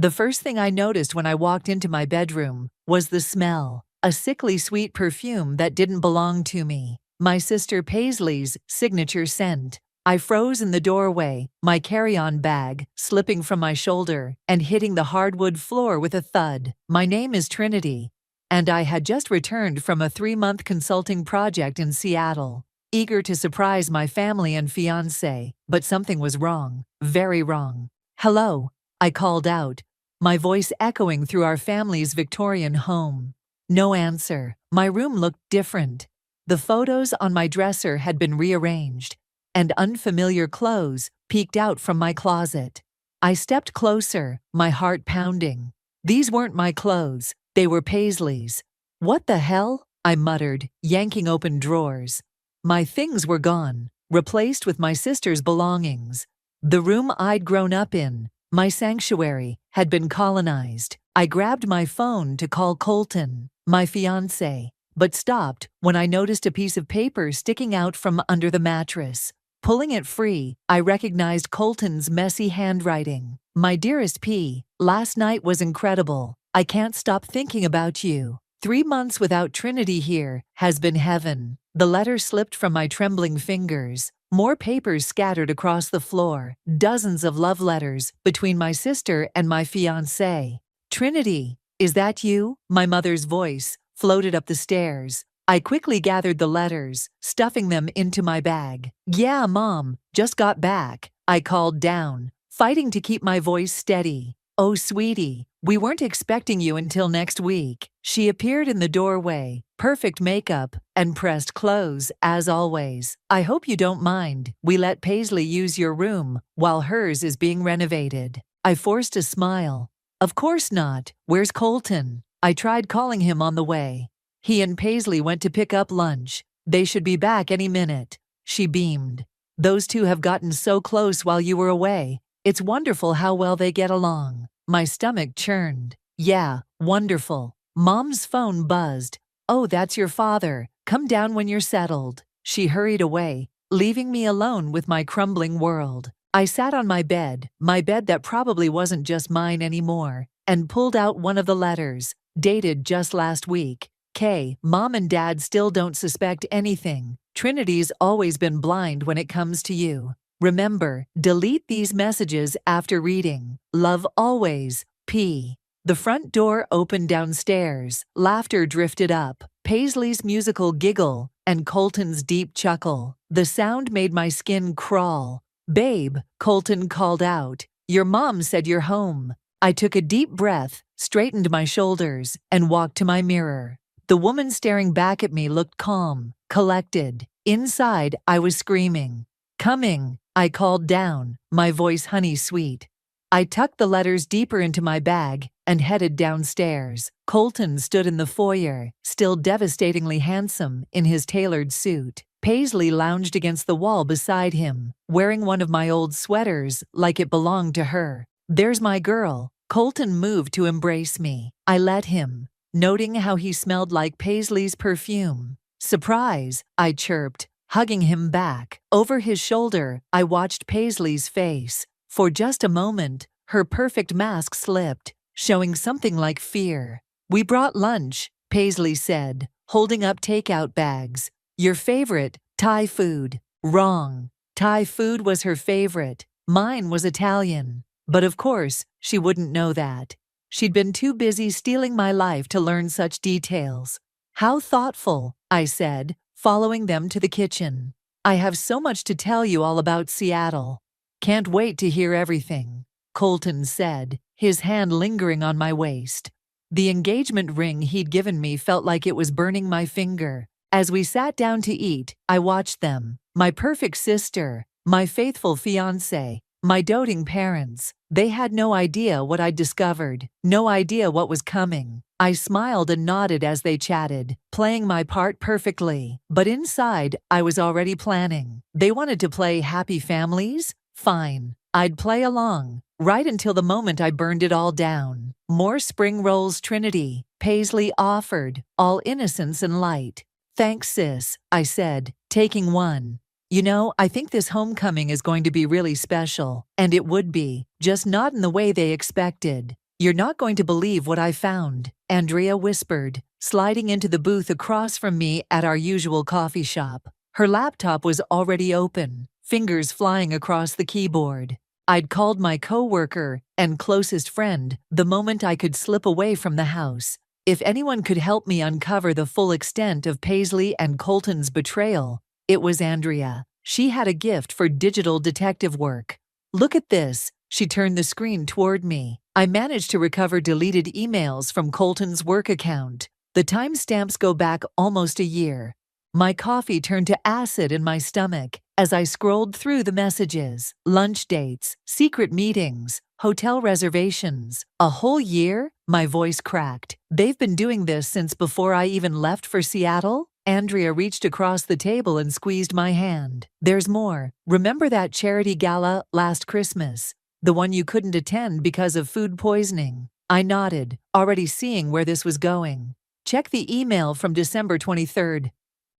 The first thing I noticed when I walked into my bedroom was the smell, a sickly sweet perfume that didn't belong to me. My sister Paisley's signature scent. I froze in the doorway, my carry-on bag slipping from my shoulder and hitting the hardwood floor with a thud. My name is Trinity, and I had just returned from a 3-month consulting project in Seattle, eager to surprise my family and fiancé, but something was wrong, very wrong. "Hello," I called out, my voice echoing through our family's Victorian home. No answer. My room looked different. The photos on my dresser had been rearranged, and unfamiliar clothes peeked out from my closet. I stepped closer, my heart pounding. These weren't my clothes, they were Paisley's. "What the hell?" I muttered, yanking open drawers. My things were gone, replaced with my sister's belongings. The room I'd grown up in, my sanctuary, had been colonized. I grabbed my phone to call Colton, my fiancé, but stopped when I noticed a piece of paper sticking out from under the mattress. Pulling it free, I recognized Colton's messy handwriting. "My dearest P, last night was incredible. I can't stop thinking about you. 3 months without Trinity here has been heaven." The letter slipped from my trembling fingers. More papers scattered across the floor, dozens of love letters between my sister and my fiancé. "Trinity, is that you?" My mother's voice floated up the stairs. I quickly gathered the letters, stuffing them into my bag. "Yeah, Mom, just got back," I called down, fighting to keep my voice steady. "Oh, sweetie, we weren't expecting you until next week." She appeared in the doorway, perfect makeup and pressed clothes, as always. "I hope you don't mind. We let Paisley use your room while hers is being renovated." I forced a smile. "Of course not. Where's Colton?" I tried calling him on the way. "He and Paisley went to pick up lunch. They should be back any minute." She beamed. "Those two have gotten so close while you were away. It's wonderful how well they get along." My stomach churned. "Yeah, wonderful." Mom's phone buzzed. "Oh, that's your father. Come down when you're settled." She hurried away, leaving me alone with my crumbling world. I sat on my bed that probably wasn't just mine anymore, and pulled out one of the letters, dated just last week. "K, Mom and Dad still don't suspect anything. Trinity's always been blind when it comes to you. Remember, delete these messages after reading. Love always, P." The front door opened downstairs. Laughter drifted up. Paisley's musical giggle and Colton's deep chuckle. The sound made my skin crawl. "Babe," Colton called out, "your mom said you're home." I took a deep breath, straightened my shoulders, and walked to my mirror. The woman staring back at me looked calm, collected. Inside, I was screaming. "Coming," I called down, my voice honey-sweet. I tucked the letters deeper into my bag and headed downstairs. Colton stood in the foyer, still devastatingly handsome in his tailored suit. Paisley lounged against the wall beside him, wearing one of my old sweaters like it belonged to her. "There's my girl." Colton moved to embrace me. I let him, noting how he smelled like Paisley's perfume. "Surprise," I chirped, hugging him back. Over his shoulder, I watched Paisley's face. For just a moment, her perfect mask slipped, showing something like fear. "We brought lunch," Paisley said, holding up takeout bags. "Your favorite, Thai food." Wrong. Thai food was her favorite. Mine was Italian. But of course, she wouldn't know that. She'd been too busy stealing my life to learn such details. "How thoughtful," I said, following them to the kitchen. "I have so much to tell you all about Seattle." "Can't wait to hear everything," Colton said, his hand lingering on my waist. The engagement ring he'd given me felt like it was burning my finger. As we sat down to eat, I watched them. My perfect sister, my faithful fiancé, my doting parents. They had no idea what I'd discovered, no idea what was coming. I smiled and nodded as they chatted, playing my part perfectly. But inside, I was already planning. They wanted to play Happy Families? Fine. I'd play along, right until the moment I burned it all down. "More spring rolls, Trinity," Paisley offered, all innocence and light. "Thanks, sis," I said, taking one. "You know, I think this homecoming is going to be really special." And it would be, just not in the way they expected. "You're not going to believe what I found," Andrea whispered, sliding into the booth across from me at our usual coffee shop. Her laptop was already open, fingers flying across the keyboard. I'd called my coworker and closest friend the moment I could slip away from the house. If anyone could help me uncover the full extent of Paisley and Colton's betrayal, it was Andrea. She had a gift for digital detective work. "Look at this." She turned the screen toward me. I managed to recover deleted emails from Colton's work account. The timestamps go back almost a year. My coffee turned to acid in my stomach as I scrolled through the messages. Lunch dates, secret meetings, hotel reservations. A whole year? My voice cracked. "They've been doing this since before I even left for Seattle?" Andrea reached across the table and squeezed my hand. "There's more. Remember that charity gala last Christmas? The one you couldn't attend because of food poisoning?" I nodded, already seeing where this was going. "Check the email from December 23rd.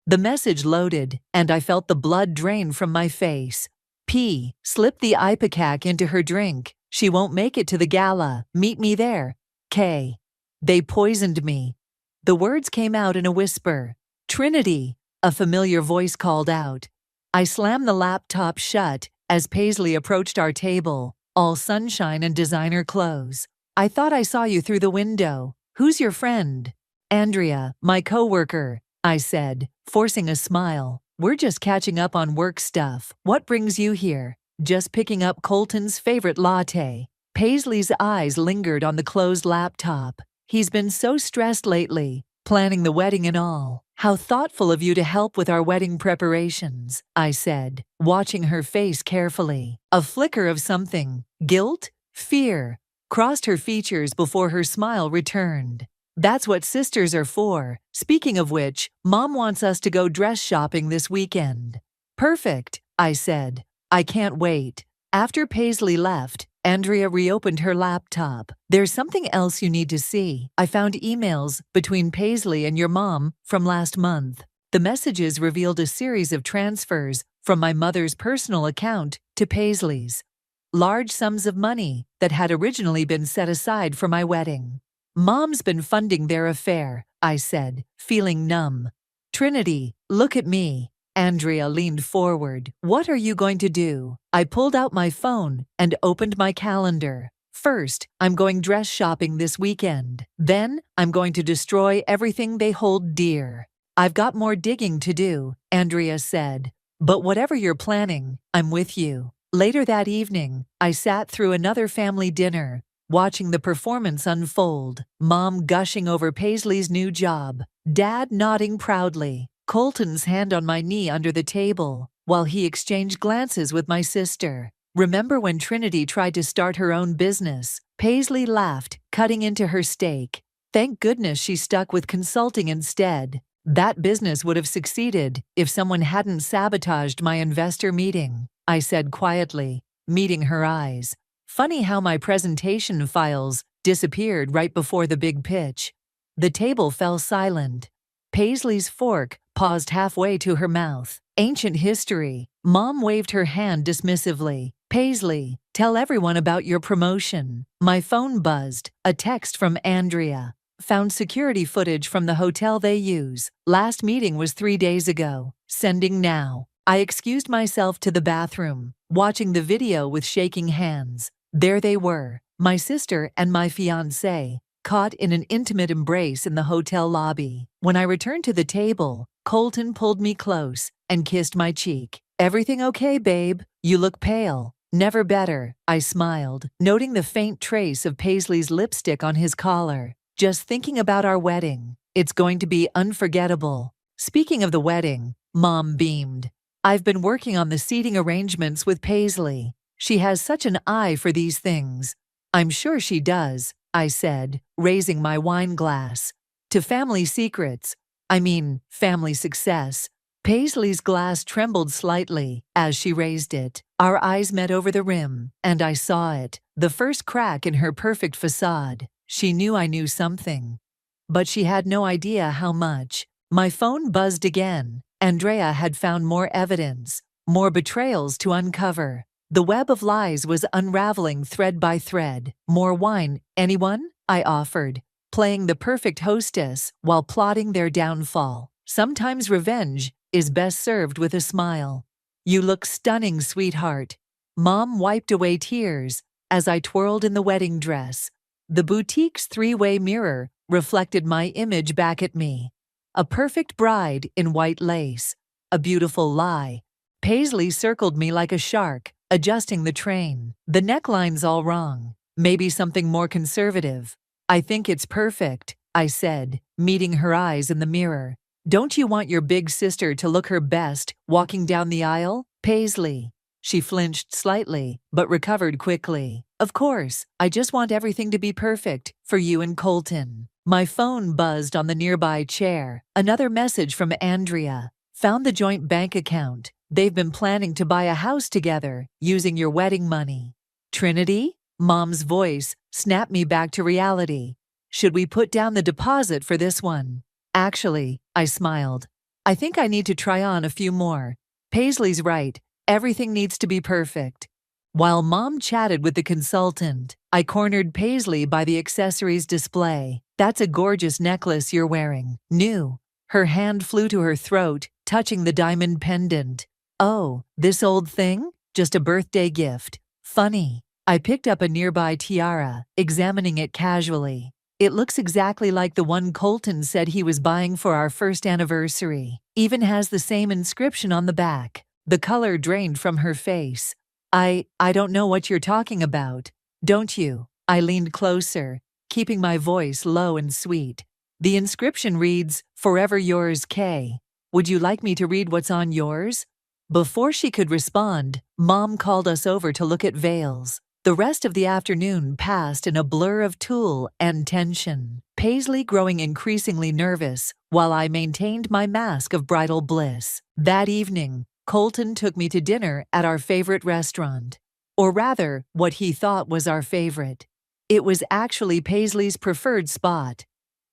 The message loaded, and I felt the blood drain from my face. P. Slip the ipecac into her drink. She won't make it to the gala. Meet me there. K. They poisoned me. The words came out in a whisper. "Trinity," a familiar voice called out. I slammed the laptop shut as Paisley approached our table, all sunshine and designer clothes. "I thought I saw you through the window. Who's your friend?" "Andrea, my coworker," I said, forcing a smile. "We're just catching up on work stuff. What brings you here?" "Just picking up Colton's favorite latte." Paisley's eyes lingered on the closed laptop. "He's been so stressed lately, planning the wedding and all." "How thoughtful of you to help with our wedding preparations," I said, watching her face carefully. A flicker of something, guilt, fear, crossed her features before her smile returned. "That's what sisters are for. Speaking of which, Mom wants us to go dress shopping this weekend." "Perfect," I said. "I can't wait." After Paisley left, Andrea reopened her laptop. "There's something else you need to see. I found emails between Paisley and your mom from last month." The messages revealed a series of transfers from my mother's personal account to Paisley's. Large sums of money that had originally been set aside for my wedding. "Mom's been funding their affair," I said, feeling numb. "Trinity, look at me." Andrea leaned forward. "What are you going to do?" I pulled out my phone and opened my calendar. "First, I'm going dress shopping this weekend. Then, I'm going to destroy everything they hold dear." "I've got more digging to do," Andrea said. "But whatever you're planning, I'm with you." Later that evening, I sat through another family dinner, watching the performance unfold. Mom gushing over Paisley's new job, Dad nodding proudly, Colton's hand on my knee under the table, while he exchanged glances with my sister. "Remember when Trinity tried to start her own business?" Paisley laughed, cutting into her steak. "Thank goodness she stuck with consulting instead. That business would have succeeded if someone hadn't sabotaged my investor meeting," I said quietly, meeting her eyes. Funny how my presentation files disappeared right before the big pitch. The table fell silent. Paisley's fork paused halfway to her mouth. "Ancient history." Mom waved her hand dismissively. "Paisley, tell everyone about your promotion." My phone buzzed. A text from Andrea. "Found security footage from the hotel they use. Last meeting was 3 days ago. Sending now." I excused myself to the bathroom, watching the video with shaking hands. There they were, my sister and my fiancé, caught in an intimate embrace in the hotel lobby. When I returned to the table, Colton pulled me close and kissed my cheek. "Everything okay, babe? You look pale." "Never better," I smiled, noting the faint trace of Paisley's lipstick on his collar. "Just thinking about our wedding. It's going to be unforgettable." Speaking of the wedding, Mom beamed. "I've been working on the seating arrangements with Paisley. She has such an eye for these things." "I'm sure she does," I said, raising my wine glass. "To family secrets. Family success." Paisley's glass trembled slightly as she raised it. Our eyes met over the rim, and I saw it, the first crack in her perfect facade. She knew I knew something, but she had no idea how much. My phone buzzed again. Andrea had found more evidence, more betrayals to uncover. The web of lies was unraveling thread by thread. More wine, anyone? I offered, playing the perfect hostess while plotting their downfall. Sometimes revenge is best served with a smile. You look stunning, sweetheart. Mom wiped away tears as I twirled in the wedding dress. The boutique's three-way mirror reflected my image back at me. A perfect bride in white lace. A beautiful lie. Paisley circled me like a shark, adjusting the train. The neckline's all wrong. Maybe something more conservative. I think it's perfect, I said, meeting her eyes in the mirror. Don't you want your big sister to look her best walking down the aisle, Paisley? She flinched slightly, but recovered quickly. Of course, I just want everything to be perfect for you and Colton. My phone buzzed on the nearby chair. Another message from Andrea. Found the joint bank account. They've been planning to buy a house together using your wedding money. Trinity? Mom's voice snapped me back to reality. Should we put down the deposit for this one? Actually, I smiled. I think I need to try on a few more. Paisley's right. Everything needs to be perfect. While Mom chatted with the consultant, I cornered Paisley by the accessories display. That's a gorgeous necklace you're wearing. New. Her hand flew to her throat, touching the diamond pendant. Oh, this old thing? Just a birthday gift. Funny. I picked up a nearby tiara, examining it casually. It looks exactly like the one Colton said he was buying for our first anniversary. Even has the same inscription on the back. The color drained from her face. I don't know what you're talking about. Don't you? I leaned closer, keeping my voice low and sweet. The inscription reads, "Forever yours, Kay." Would you like me to read what's on yours? Before she could respond, Mom called us over to look at veils. The rest of the afternoon passed in a blur of tulle and tension, Paisley growing increasingly nervous while I maintained my mask of bridal bliss. That evening, Colton took me to dinner at our favorite restaurant. Or rather, what he thought was our favorite. It was actually Paisley's preferred spot.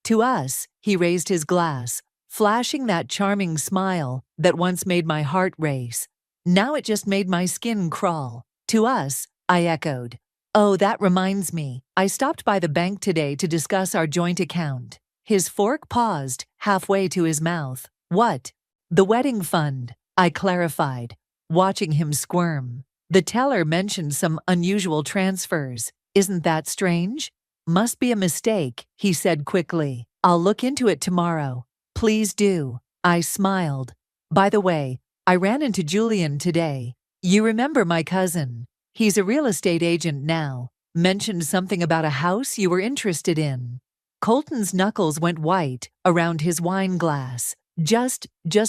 To us, he raised his glass, flashing that charming smile that once made my heart race. Now it just made my skin crawl. To us, I echoed. Oh, that reminds me. I stopped by the bank today to discuss our joint account. His fork paused, halfway to his mouth. What? The wedding fund, I clarified, watching him squirm. The teller mentioned some unusual transfers. Isn't that strange? Must be a mistake, he said quickly. I'll look into it tomorrow. Please do. I smiled. By the way, I ran into Julian today. You remember my cousin? He's a real estate agent now. Mentioned something about a house you were interested in. Colton's knuckles went white around his wine glass. Just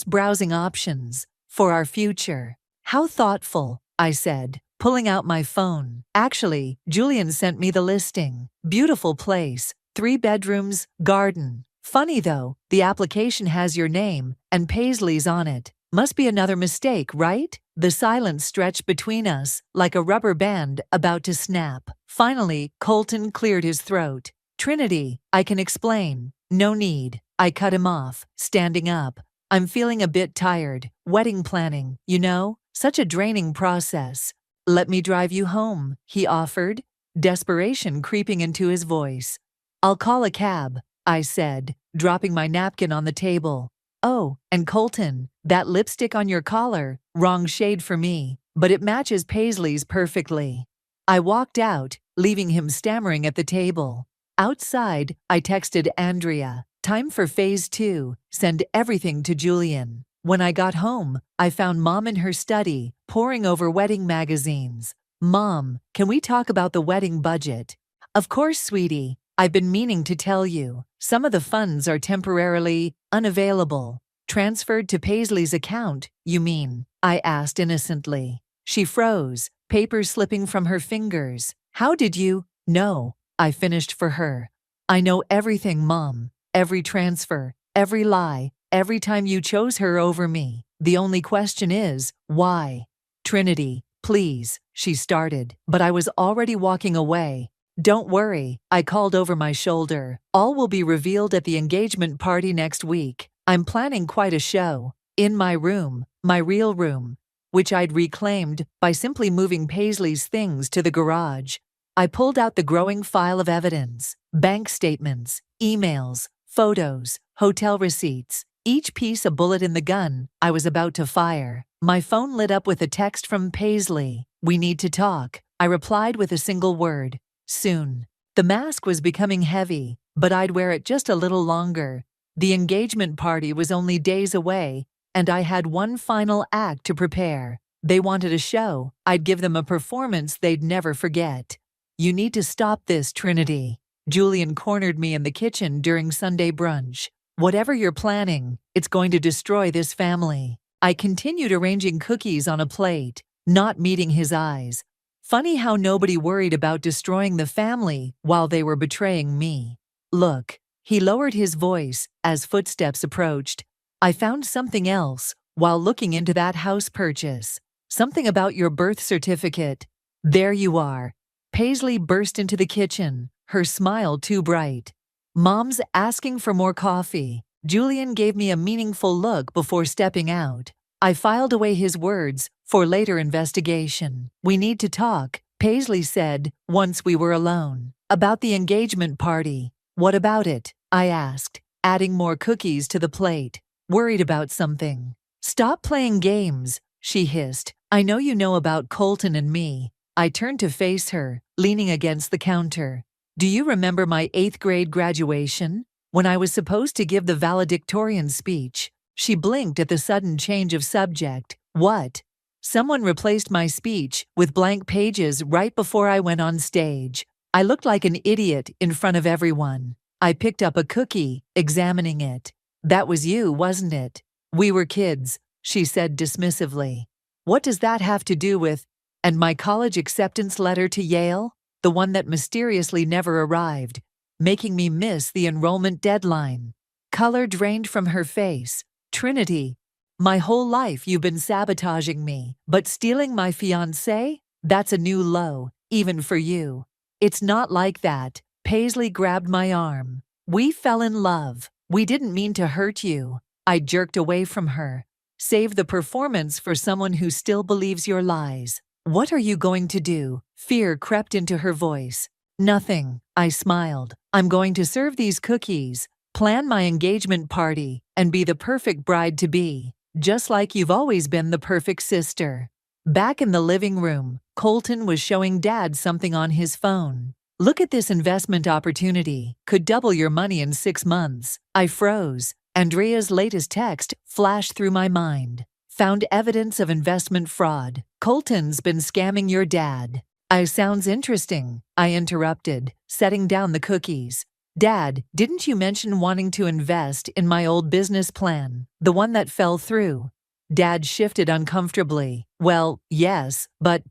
browsing options for our future. How thoughtful, I said, pulling out my phone. Actually, Julian sent me the listing. Beautiful place. 3 bedrooms, garden. Funny though, the application has your name and Paisley's on it. Must be another mistake, right? The silence stretched between us like a rubber band about to snap. Finally, Colton cleared his throat. Trinity, I can explain. No need. I cut him off, standing up. I'm feeling a bit tired. Wedding planning, you know? Such a draining process. Let me drive you home, he offered, desperation creeping into his voice. I'll call a cab, I said, dropping my napkin on the table. Oh, and Colton, that lipstick on your collar, wrong shade for me, but it matches Paisley's perfectly. I walked out, leaving him stammering at the table. Outside, I texted Andrea. Time for phase 2, send everything to Julian. When I got home, I found Mom in her study, poring over wedding magazines. Mom, can we talk about the wedding budget? Of course, sweetie. I've been meaning to tell you. Some of the funds are temporarily unavailable. Transferred to Paisley's account, you mean? I asked innocently. She froze, papers slipping from her fingers. How did you? No, I finished for her. I know everything, Mom. Every transfer, every lie, every time you chose her over me. The only question is, why? Trinity, please, she started, but I was already walking away. Don't worry, I called over my shoulder. All will be revealed at the engagement party next week. I'm planning quite a show. In my room, my real room. which I'd reclaimed by simply moving Paisley's things to the garage. I pulled out the growing file of evidence: bank statements, emails, photos, hotel receipts, each piece a bullet in the gun I was about to fire. My phone lit up with a text from Paisley. "We need to talk," I replied with a single word: soon. The mask was becoming heavy, but I'd wear it just a little longer. The engagement party was only days away, and I had one final act to prepare. They wanted a show. I'd give them a performance they'd never forget. "You need to stop this, Trinity." Julian cornered me in the kitchen during Sunday brunch. "Whatever you're planning, it's going to destroy this family." I continued arranging cookies on a plate, not meeting his eyes. Funny how nobody worried about destroying the family while they were betraying me. "Look," he lowered his voice as footsteps approached. "I found something else while looking into that house purchase. Something about your birth certificate." "There you are." Paisley burst into the kitchen, her smile too bright. "Mom's asking for more coffee." Julian gave me a meaningful look before stepping out. I filed away his words for later investigation. "We need to talk," Paisley said once we were alone. "About the engagement party." "What about it?" I asked, adding more cookies to the plate. "Worried about something." "Stop playing games," she hissed. "I know you know about Colton and me." I turned to face her, leaning against the counter. "Do you remember my 8th grade graduation? When I was supposed to give the valedictorian speech?" She blinked at the sudden change of subject. "What?" "Someone replaced my speech with blank pages right before I went on stage. I looked like an idiot in front of everyone." I picked up a cookie, examining it. "That was you, wasn't it?" "We were kids," she said dismissively. "What does that have to do with—" "And my college acceptance letter to Yale? The one that mysteriously never arrived, making me miss the enrollment deadline." Color drained from her face. "Trinity, my whole life you've been sabotaging me, but stealing my fiancé? That's a new low, even for you." "It's not like that." Paisley grabbed my arm. "We fell in love. We didn't mean to hurt you." I jerked away from her. "Save the performance for someone who still believes your lies." "What are you going to do?" Fear crept into her voice. "Nothing," I smiled. "I'm going to serve these cookies, plan my engagement party, and be the perfect bride-to-be, just like you've always been the perfect sister." Back in the living room, Colton was showing Dad something on his phone. "Look at this investment opportunity. Could double your money in 6 months." I froze. Andrea's latest text flashed through my mind. "Found evidence of investment fraud. Colton's been scamming your dad." Sounds interesting," I interrupted, setting down the cookies. "Dad, didn't you mention wanting to invest in my old business plan, the one that fell through?" Dad shifted uncomfortably. "Well, yes, but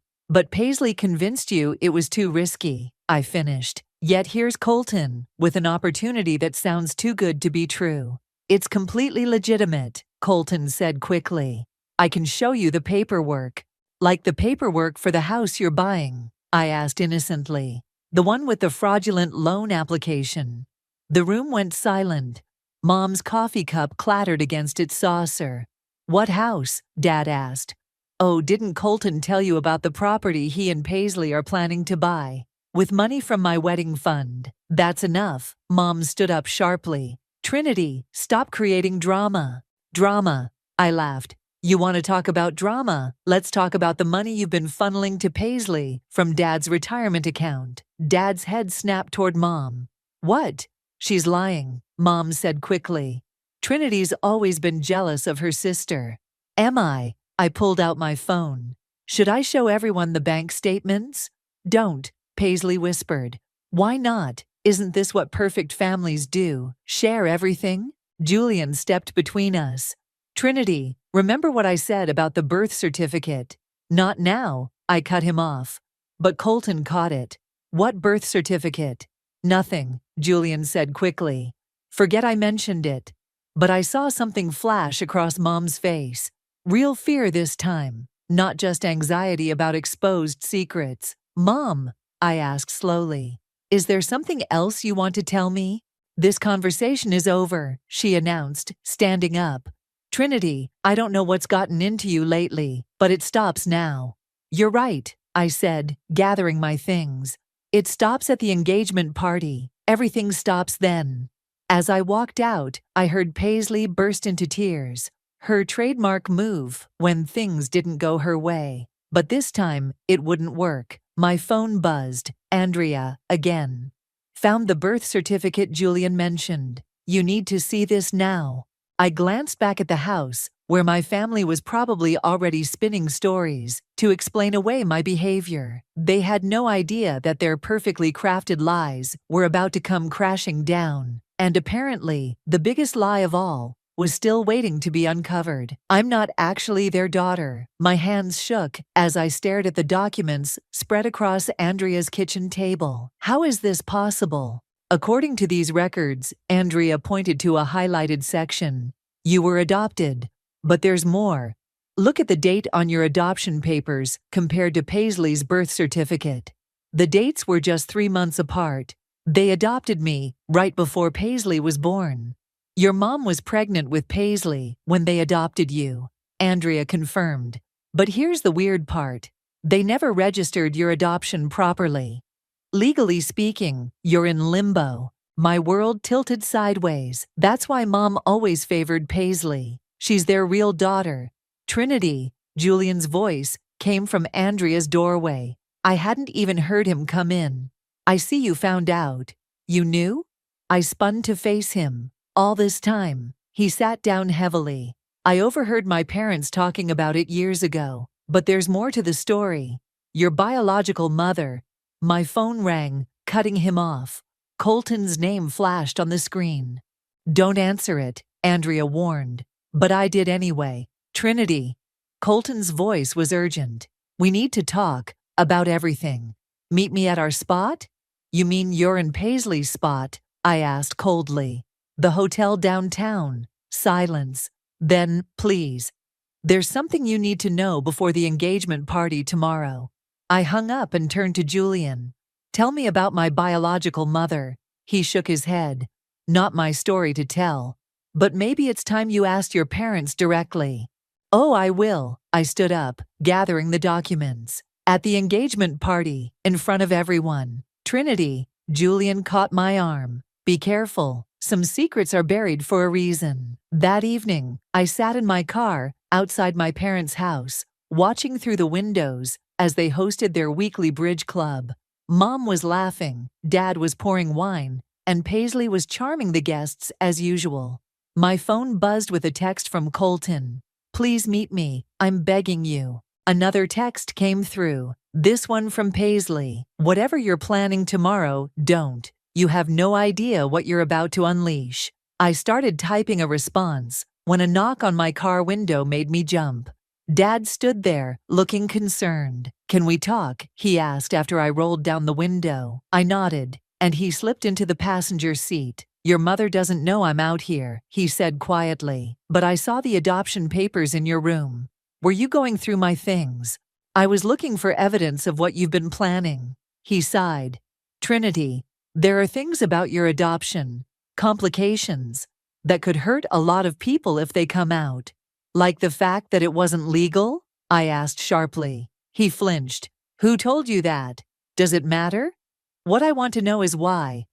Paisley convinced you it was too risky," I finished. "Yet here's Colton, with an opportunity that sounds too good to be true." "It's completely legitimate," Colton said quickly. "I can show you the paperwork." "Like the paperwork for the house you're buying?" I asked innocently. "The one with the fraudulent loan application." The room went silent. Mom's coffee cup clattered against its saucer. "What house?" Dad asked. "Oh, didn't Colton tell you about the property he and Paisley are planning to buy? With money from my wedding fund." "That's enough." Mom stood up sharply. "Trinity, stop creating drama." "Drama?" I laughed. "You want to talk about drama? Let's talk about the money you've been funneling to Paisley from Dad's retirement account." Dad's head snapped toward Mom. "What?" "She's lying," Mom said quickly. "Trinity's always been jealous of her sister." "Am I?" I pulled out my phone. "Should I show everyone the bank statements?" "Don't," Paisley whispered. "Why not? Isn't this what perfect families do? Share everything?" Julian stepped between us. "Trinity, remember what I said about the birth certificate?" "Not now," I cut him off. But Colton caught it. "What birth certificate?" "Nothing," Julian said quickly. "Forget I mentioned it." But I saw something flash across Mom's face. Real fear this time, not just anxiety about exposed secrets. "Mom," I asked slowly, "is there something else you want to tell me?" "This conversation is over," she announced, standing up. Trinity, I don't know what's gotten into you lately, but it stops now. You're right, I said, gathering my things. It stops at the engagement party. Everything stops then. As I walked out, I heard Paisley burst into tears. Her trademark move when things didn't go her way. But this time, it wouldn't work. My phone buzzed. Andrea, again. Found the birth certificate Julian mentioned. You need to see this now. I glanced back at the house, where my family was probably already spinning stories to explain away my behavior. They had no idea that their perfectly crafted lies were about to come crashing down. And apparently, the biggest lie of all was still waiting to be uncovered. I'm not actually their daughter. My hands shook as I stared at the documents spread across Andrea's kitchen table. How is this possible? According to these records, Andrea pointed to a highlighted section. You were adopted. But there's more. Look at the date on your adoption papers compared to Paisley's birth certificate. The dates were just 3 months apart. They adopted me right before Paisley was born. Your mom was pregnant with Paisley when they adopted you, Andrea confirmed. But here's the weird part. They never registered your adoption properly. Legally speaking, you're in limbo. My world tilted sideways. That's why Mom always favored Paisley. She's their real daughter. Trinity, Julian's voice, came from Andrea's doorway. I hadn't even heard him come in. I see you found out. You knew? I spun to face him. All this time, he sat down heavily. I overheard my parents talking about it years ago. But there's more to the story. Your biological mother. My phone rang, cutting him off. Colton's name flashed on the screen. Don't answer it, Andrea warned. But I did anyway. Trinity. Colton's voice was urgent. We need to talk about everything. Meet me at our spot? You mean you're in Paisley's spot? I asked coldly. The hotel downtown. Silence. Then, please. There's something you need to know before the engagement party tomorrow. I hung up and turned to Julian. Tell me about my biological mother. He shook his head. Not my story to tell. But maybe it's time you asked your parents directly. Oh, I will. I stood up, gathering the documents. At the engagement party, in front of everyone. Trinity, Julian caught my arm. Be careful. Some secrets are buried for a reason. That evening, I sat in my car, outside my parents' house, watching through the windows as they hosted their weekly bridge club. Mom was laughing, Dad was pouring wine, and Paisley was charming the guests as usual. My phone buzzed with a text from Colton. Please meet me, I'm begging you. Another text came through, this one from Paisley. Whatever you're planning tomorrow, don't. You have no idea what you're about to unleash. I started typing a response when a knock on my car window made me jump. Dad stood there, looking concerned. Can we talk? He asked after I rolled down the window. I nodded, and he slipped into the passenger seat. Your mother doesn't know I'm out here, he said quietly, but I saw the adoption papers in your room. Were you going through my things? I was looking for evidence of what you've been planning. He sighed. Trinity, there are things about your adoption, complications, that could hurt a lot of people if they come out. Like the fact that it wasn't legal? I asked sharply. He flinched. Who told you that? Does it matter? What I want to know is why.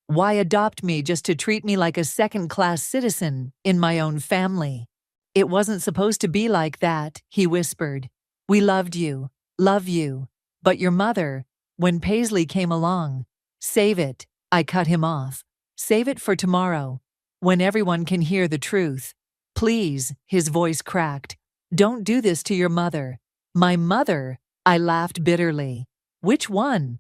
Why adopt me just to treat me like a second-class citizen in my own family? It wasn't supposed to be like that, he whispered. We loved you, love you. But your mother, when Paisley came along, save it, I cut him off. Save it for tomorrow, when everyone can hear the truth. Please, his voice cracked. Don't do this to your mother. My mother, I laughed bitterly. Which one?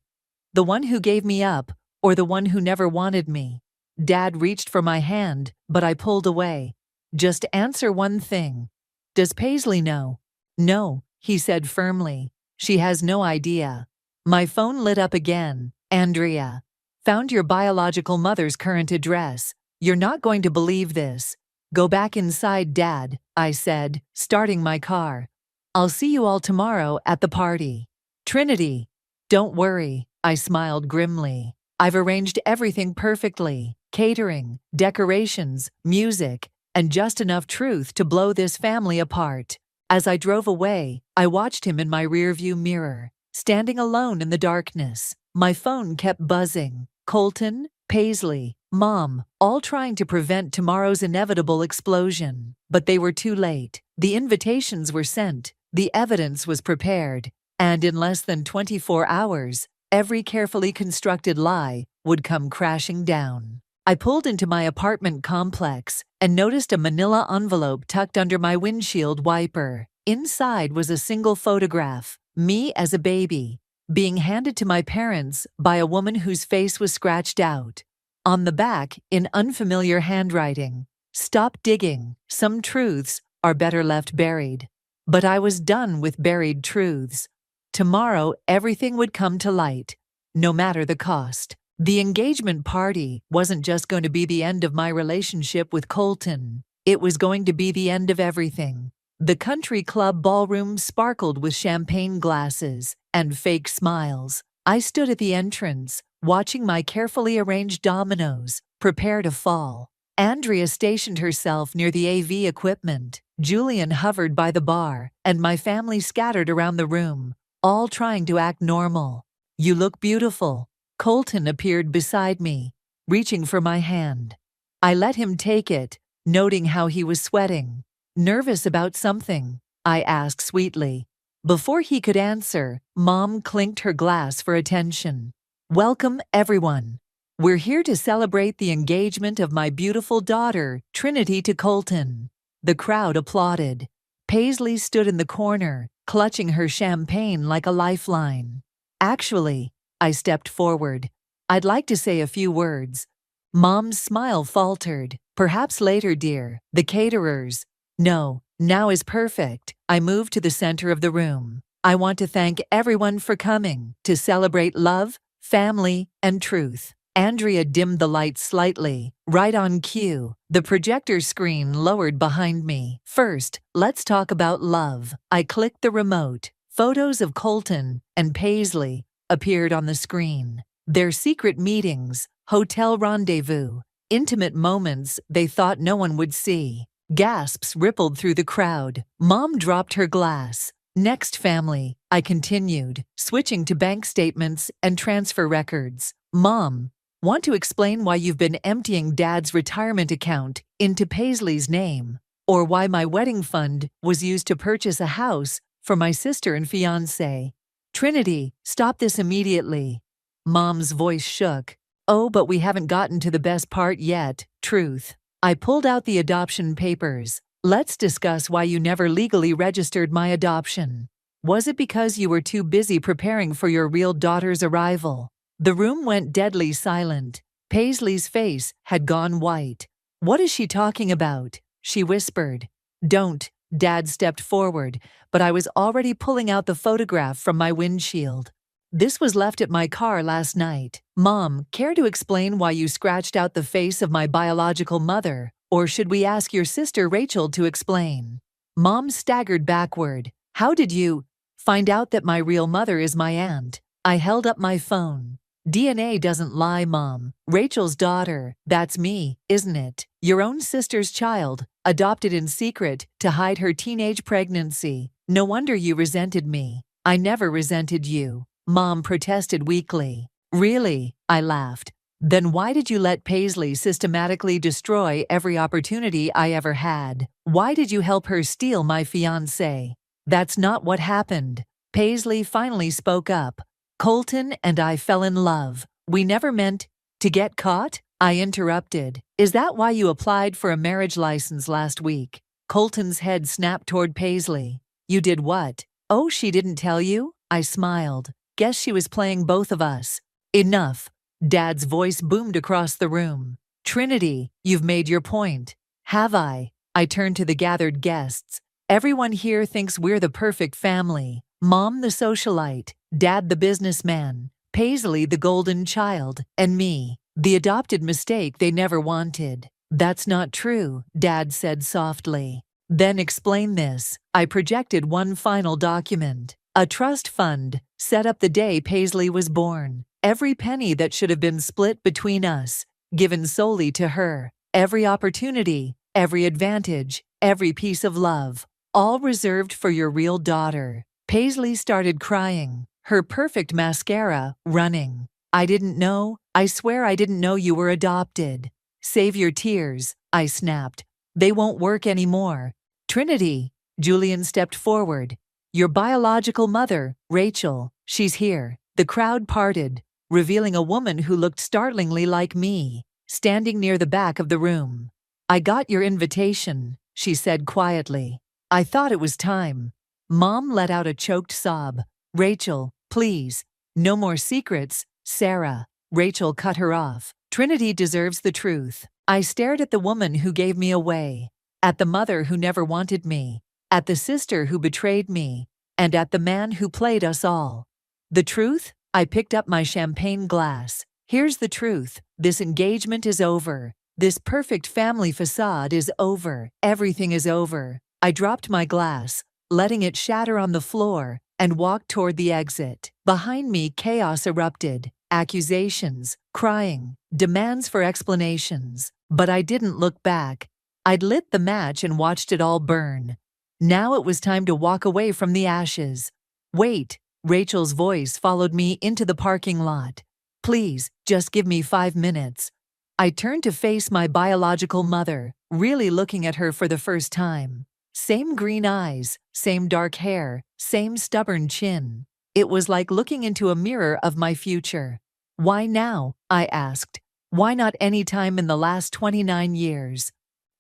The one who gave me up, or the one who never wanted me? Dad reached for my hand, but I pulled away. Just answer one thing. Does Paisley know? No, he said firmly. She has no idea. My phone lit up again. Andrea. Found your biological mother's current address. You're not going to believe this. Go back inside, Dad, I said, starting my car. I'll see you all tomorrow at the party. Trinity. Don't worry, I smiled grimly. I've arranged everything perfectly. Catering, decorations, music. and just enough truth to blow this family apart. As I drove away, I watched him in my rearview mirror, standing alone in the darkness. My phone kept buzzing. Colton, Paisley, Mom, all trying to prevent tomorrow's inevitable explosion. But they were too late. The invitations were sent, the evidence was prepared, and in less than 24 hours, every carefully constructed lie would come crashing down. I pulled into my apartment complex and noticed a manila envelope tucked under my windshield wiper. Inside was a single photograph, me as a baby, being handed to my parents by a woman whose face was scratched out. On the back, in unfamiliar handwriting, "Stop digging. Some truths are better left buried." But I was done with buried truths. Tomorrow, everything would come to light, no matter the cost. The engagement party wasn't just going to be the end of my relationship with Colton. It was going to be the end of everything. The country club ballroom sparkled with champagne glasses and fake smiles. I stood at the entrance, watching my carefully arranged dominoes prepare to fall. Andrea stationed herself near the AV equipment. Julian hovered by the bar, and my family scattered around the room, all trying to act normal. "You look beautiful." Colton appeared beside me, reaching for my hand. I let him take it, noting how he was sweating. "Nervous about something?" I asked sweetly. Before he could answer, Mom clinked her glass for attention. "Welcome, everyone. We're here to celebrate the engagement of my beautiful daughter, Trinity, to Colton." The crowd applauded. Paisley stood in the corner, clutching her champagne like a lifeline. "Actually," I stepped forward, "I'd like to say a few words." Mom's smile faltered. "Perhaps later, dear. The caterers." "No, now is perfect." I moved to the center of the room. "I want to thank everyone for coming to celebrate love, family, and truth." Andrea dimmed the lights slightly, right on cue. The projector screen lowered behind me. "First, let's talk about love." I clicked the remote. Photos of Colton and Paisley appeared on the screen. Their secret meetings, hotel rendezvous, intimate moments they thought no one would see. Gasps rippled through the crowd. Mom dropped her glass. "Next, family," I continued, switching to bank statements and transfer records. "Mom, want to explain why you've been emptying Dad's retirement account into Paisley's name? Or why my wedding fund was used to purchase a house for my sister and fiancé? Trinity, stop this immediately." Mom's voice shook. "Oh, but we haven't gotten to the best part yet, truth." I pulled out the adoption papers. "Let's discuss why you never legally registered my adoption. Was it because you were too busy preparing for your real daughter's arrival?" The room went deadly silent. Paisley's face had gone white. "What is she talking about?" she whispered. "Don't." Dad stepped forward, but I was already pulling out the photograph from my windshield. "This was left at my car last night. Mom, care to explain why you scratched out the face of my biological mother, or should we ask your sister Rachel to explain?" Mom staggered backward. "How did you find out that my real mother is my aunt?" I held up my phone. "DNA doesn't lie, Mom. Rachel's daughter, that's me, isn't it? Your own sister's child, adopted in secret to hide her teenage pregnancy. No wonder you resented me." "I never resented you," Mom protested weakly. "Really?" I laughed. "Then why did you let Paisley systematically destroy every opportunity I ever had? Why did you help her steal my fiancé?" "That's not what happened." Paisley finally spoke up. "Colton and I fell in love. We never meant to get caught." I interrupted. "Is that why you applied for a marriage license last week?" Colton's head snapped toward Paisley. "You did what?" "Oh, she didn't tell you?" I smiled. "Guess she was playing both of us." "Enough." Dad's voice boomed across the room. "Trinity, you've made your point." "Have I?" I turned to the gathered guests. "Everyone here thinks we're the perfect family. Mom the socialite, Dad the businessman, Paisley the golden child, and me, the adopted mistake they never wanted." "That's not true," Dad said softly. "Then explain this." I projected one final document. A trust fund, set up the day Paisley was born. Every penny that should have been split between us, given solely to her. Every opportunity every advantage, every piece of love, all reserved for your real daughter. Paisley started crying, her perfect mascara running. I swear I didn't know you were adopted. Save your tears, I snapped. They won't work anymore. Trinity, Julian stepped forward. Your biological mother, Rachel, she's here. The crowd parted, revealing a woman who looked startlingly like me, standing near the back of the room. I got your invitation, she said quietly. I thought it was time. Mom let out a choked sob. Rachel, please. No more secrets, Sarah. Rachel cut her off. Trinity deserves the truth. I stared at the woman who gave me away, at the mother who never wanted me, at the sister who betrayed me, and at the man who played us all. The truth? I picked up my champagne glass. Here's the truth. This engagement is over. This perfect family facade is over. Everything is over. I dropped my glass, letting it shatter on the floor, and walked toward the exit. Behind me, chaos erupted. Accusations, crying, demands for explanations. But I didn't look back. I'd lit the match and watched it all burn. Now it was time to walk away from the ashes. Wait, Rachel's voice followed me into the parking lot. Please, just give me 5 minutes. I turned to face my biological mother, really looking at her for the first time. Same green eyes, same dark hair, same stubborn chin. It was like looking into a mirror of my future. Why now? I asked. Why not any time in the last 29 years?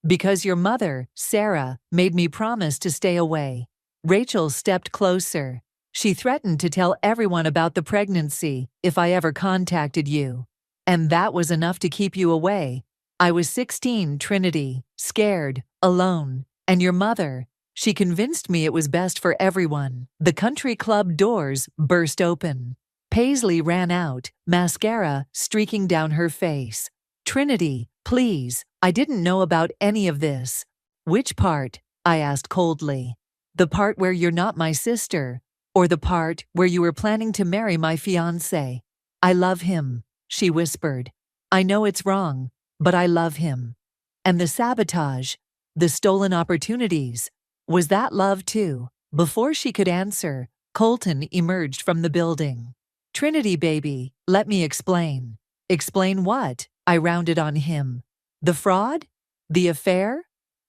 Because your mother, Sarah, made me promise to stay away. Rachel stepped closer. She threatened to tell everyone about the pregnancy if I ever contacted you. And that was enough to keep you away. I was 16, Trinity, scared, alone. And your mother, she convinced me it was best for everyone. The country club doors burst open. Paisley ran out, mascara streaking down her face. Trinity, please, I didn't know about any of this. Which part? I asked coldly. The part where you're not my sister, or the part where you were planning to marry my fiancé? I love him, she whispered. I know it's wrong, but I love him. And the sabotage, the stolen opportunities, was that love too? Before she could answer, Colton emerged from the building. Trinity, baby, let me explain. Explain what? I rounded on him. The fraud? The affair?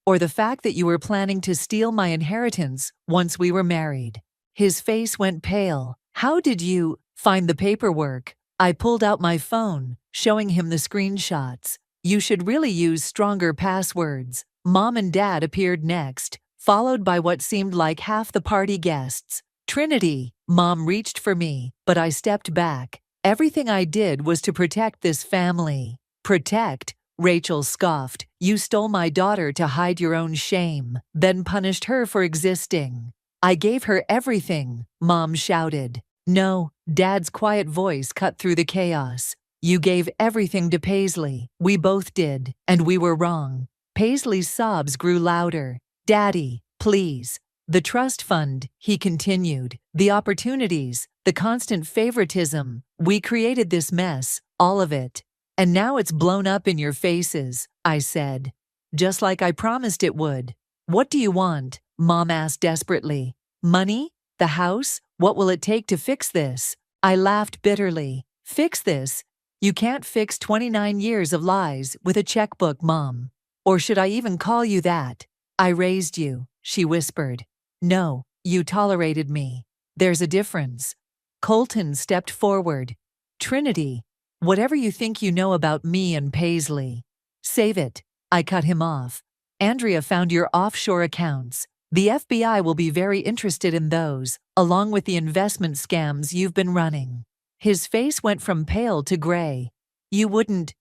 Or the fact that you were planning to steal my inheritance once we were married? His face went pale. How did you find the paperwork? I pulled out my phone, showing him the screenshots. You should really use stronger passwords. Mom and Dad appeared next, followed by what seemed like half the party guests. Trinity, Mom reached for me, but I stepped back. Everything I did was to protect this family. Protect? Rachel scoffed. You stole my daughter to hide your own shame, then punished her for existing. I gave her everything, Mom shouted. No, Dad's quiet voice cut through the chaos. You gave everything to Paisley. We both did, and we were wrong. Paisley's sobs grew louder. Daddy, please. The trust fund, he continued. The opportunities, the constant favoritism. We created this mess, all of it. And now it's blown up in your faces, I said. Just like I promised it would. What do you want? Mom asked desperately. Money? The house? What will it take to fix this? I laughed bitterly. Fix this? You can't fix 29 years of lies with a checkbook, Mom. Or should I even call you that? I raised you, she whispered. No, you tolerated me. There's a difference. Colton stepped forward. Trinity, whatever you think you know about me and Paisley, save it. I cut him off. Andrea found your offshore accounts. The FBI will be very interested in those, along with the investment scams you've been running. His face went from pale to gray. You wouldn't.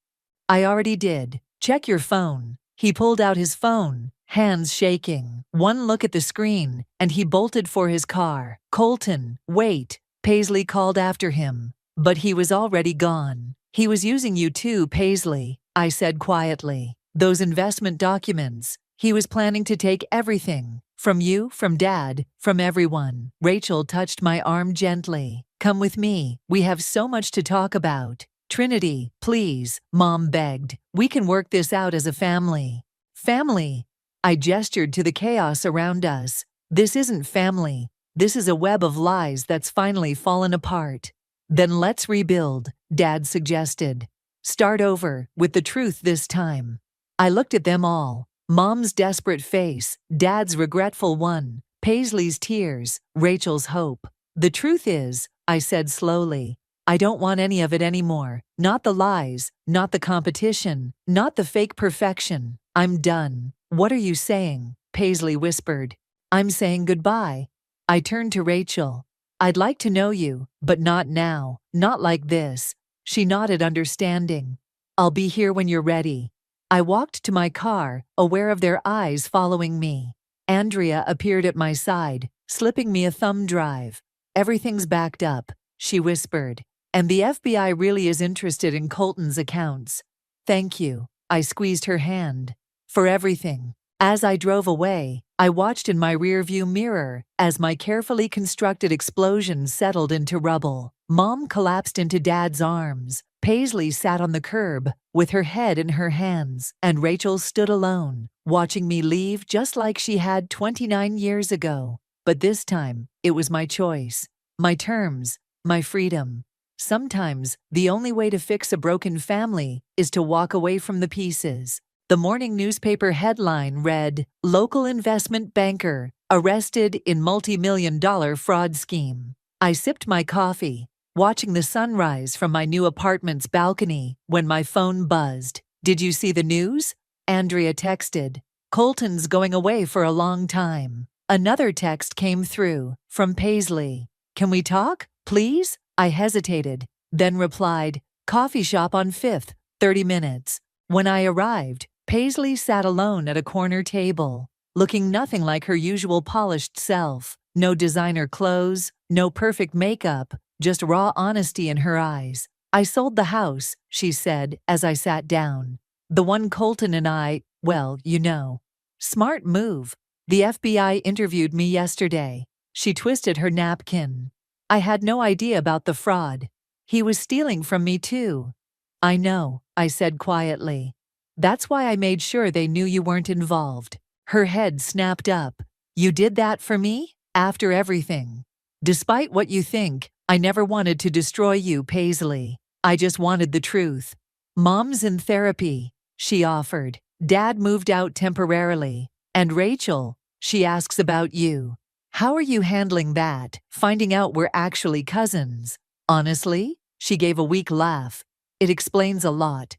I already did. Check your phone. He pulled out his phone, hands shaking. One look at the screen, and he bolted for his car. Colton, wait. Paisley called after him. But he was already gone. He was using you too, Paisley, I said quietly. Those investment documents. He was planning to take everything. From you, from Dad, from everyone. Rachel touched my arm gently. Come with me. We have so much to talk about. Trinity, please, Mom begged. We can work this out as a family. Family. I gestured to the chaos around us. This isn't family. This is a web of lies that's finally fallen apart. Then let's rebuild, Dad suggested. Start over, with the truth this time. I looked at them all. Mom's desperate face, Dad's regretful one, Paisley's tears, Rachel's hope. The truth is, I said slowly, I don't want any of it anymore. Not the lies, not the competition, not the fake perfection. I'm done. What are you saying? Paisley whispered. I'm saying goodbye. I turned to Rachel. I'd like to know you, but not now, not like this. She nodded understanding. I'll be here when you're ready. I walked to my car, aware of their eyes following me. Andrea appeared at my side, slipping me a thumb drive. Everything's backed up, she whispered. And the FBI really is interested in Colton's accounts. Thank you. I squeezed her hand. For everything. As I drove away, I watched in my rearview mirror as my carefully constructed explosion settled into rubble. Mom collapsed into Dad's arms. Paisley sat on the curb, with her head in her hands, and Rachel stood alone, watching me leave just like she had 29 years ago. But this time, it was my choice. My terms. My freedom. Sometimes, the only way to fix a broken family is to walk away from the pieces. The morning newspaper headline read, Local investment banker arrested in multi-million-dollar fraud scheme. I sipped my coffee, watching the sunrise from my new apartment's balcony when my phone buzzed. Did you see the news? Andrea texted. Colton's going away for a long time. Another text came through, from Paisley. Can we talk, please? I hesitated, then replied, Coffee shop on 5th, 30 minutes. When I arrived, Paisley sat alone at a corner table, looking nothing like her usual polished self. No designer clothes, no perfect makeup, just raw honesty in her eyes. I sold the house, she said as I sat down. The one Colton and I, well, you know. Smart move. The FBI interviewed me yesterday. She twisted her napkin. I had no idea about the fraud. He was stealing from me too. I know, I said quietly. That's why I made sure they knew you weren't involved. Her head snapped up. You did that for me? After everything. Despite what you think, I never wanted to destroy you, Paisley. I just wanted the truth. Mom's in therapy, she offered. Dad moved out temporarily. And Rachel, she asks about you. How are you handling that, finding out we're actually cousins? Honestly, she gave a weak laugh. It explains a lot.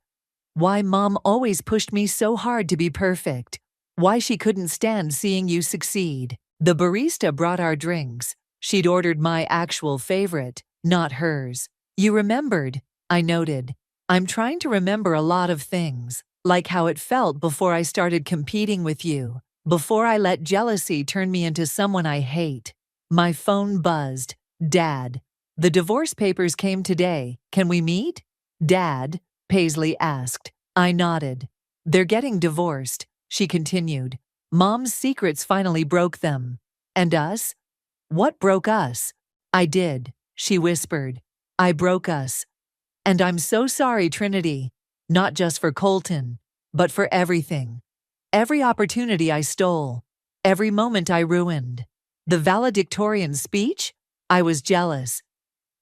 Why Mom always pushed me so hard to be perfect. Why she couldn't stand seeing you succeed. The barista brought our drinks. She'd ordered my actual favorite, not hers. You remembered, I noted. I'm trying to remember a lot of things, like how it felt before I started competing with you. Before I let jealousy turn me into someone I hate. My phone buzzed. Dad. The divorce papers came today. Can we meet? Dad, Paisley asked. I nodded. They're getting divorced, she continued. Mom's secrets finally broke them. And us? What broke us? I did, she whispered. I broke us. And I'm so sorry, Trinity. Not just for Colton, but for everything. Every opportunity I stole, every moment I ruined. The valedictorian speech? I was jealous.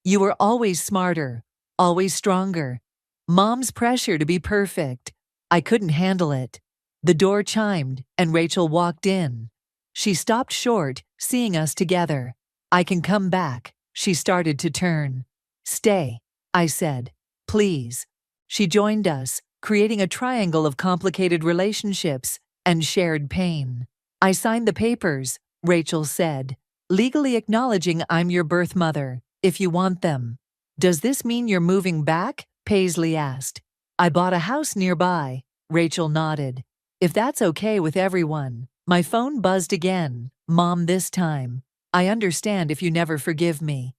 You were always smarter, always stronger. Mom's pressure to be perfect. I couldn't handle it. The door chimed, and Rachel walked in. She stopped short, seeing us together. I can come back. She started to turn. Stay, I said. Please. She joined us, creating a triangle of complicated relationships and shared pain. I signed the papers, Rachel said, legally acknowledging I'm your birth mother, if you want them. Does this mean you're moving back? Paisley asked. I bought a house nearby, Rachel nodded. If that's okay with everyone. My phone buzzed again. Mom this time. I understand if you never forgive me.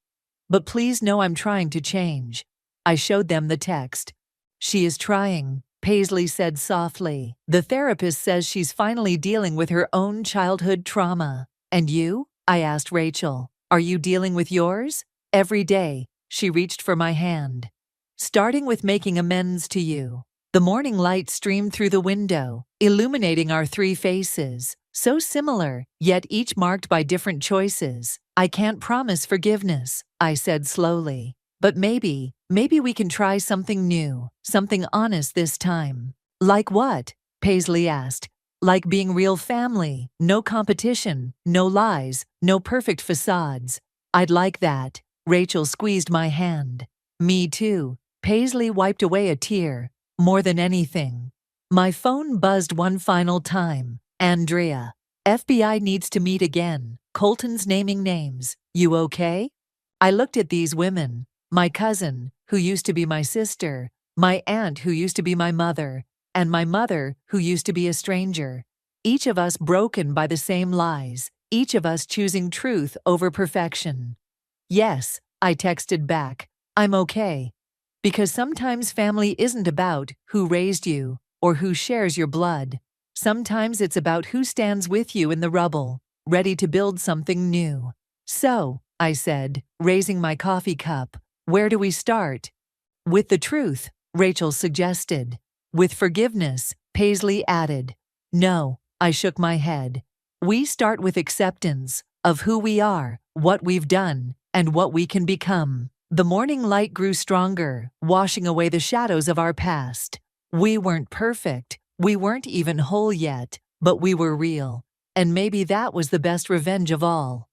But please know I'm trying to change. I showed them the text. She is trying, Paisley said softly. The therapist says she's finally dealing with her own childhood trauma. And you? I asked Rachel. Are you dealing with yours? Every day, she reached for my hand. Starting with making amends to you. The morning light streamed through the window, illuminating our three faces, so similar, yet each marked by different choices. I can't promise forgiveness, I said slowly. But maybe we can try something new, something honest this time. Like what? Paisley asked. Like being real family, no competition, no lies, no perfect facades. I'd like that. Rachel squeezed my hand. Me too. Paisley wiped away a tear. More than anything. My phone buzzed one final time. Andrea. FBI needs to meet again. Colton's naming names. You okay? I looked at these women. My cousin, who used to be my sister, my aunt who used to be my mother, and my mother who used to be a stranger. Each of us broken by the same lies, each of us choosing truth over perfection. Yes, I texted back. I'm okay. Because sometimes family isn't about who raised you or who shares your blood. Sometimes it's about who stands with you in the rubble, ready to build something new. So, I said, raising my coffee cup, where do we start? With the truth, Rachel suggested. With forgiveness, Paisley added. No, I shook my head. We start with acceptance of who we are, what we've done, and what we can become. The morning light grew stronger, washing away the shadows of our past. We weren't perfect, we weren't even whole yet, but we were real. And maybe that was the best revenge of all.